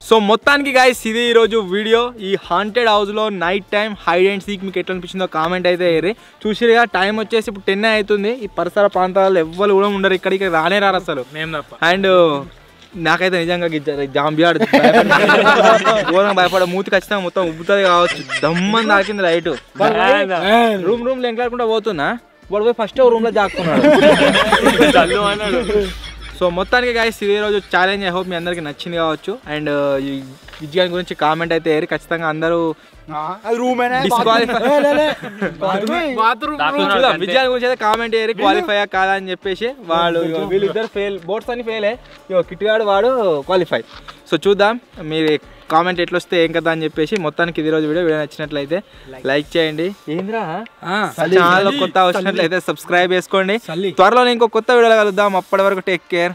సో మొత్తానికి గాయస్ ఇది ఈరోజు వీడియో ఈ హాంటెడ్ హౌస్లో night time hide and seek మీకు ఎట్లా అనిపించిందో కామెంట్ అయితే వేయరు చూసిరుగా టైం వచ్చేసి ఇప్పుడు 10 అవుతుంది ఈ పరిసర ప్రాంతాల్లో ఎవ్వరు కూడా ఉండరు ఇక్కడికి రానే రారు అసలు అండ్ నాకైతే నిజంగా జాంబియాడు ఘోరంగా భయపడ మూతి ఖచ్చితంగా మొత్తం ఉబ్బుతుంది కావచ్చు దమ్మని తాకింది లైట్ రూమ్లో ఎంకలాడకుండా పోతున్నా వాడు పోయి ఫస్ట్ రూమ్ లో జాక్కున్నాడు సో మొత్తానికి గాయస్ ఇదే రోజు ఛాలెంజ్ ఐ హోప్ మీ అందరికి నచ్చింది కావచ్చు అండ్ ఈ విజయాన్ని గురించి కామెంట్ అయితే ఏరి ఖచ్చితంగా అందరూ విజయాన్ని గురించి అయితే కామెంట్ ఏరి క్వాలిఫై కాదా అని చెప్పేసి వాళ్ళు వీళ్ళిద్దరు ఫెయిల్ బోట్స్ అని ఫెయిల్ కిట్టుగాడు వాడు క్వాలిఫై సో చూద్దాం మీరు కామెంట్ ఎట్లా వస్తే ఏం కదా అని చెప్పేసి మొత్తానికి ఇది రోజు వీడియో నచ్చినట్లయితే లైక్ చేయండి ఏంద్రా ఛానల్ కొత్త వచ్చినట్లయితే సబ్స్క్రైబ్ చేసుకోండి త్వరలో ఇంకో కొత్త వీడియోలో కలుద్దాం అప్పటి వరకు టేక్ కేర్.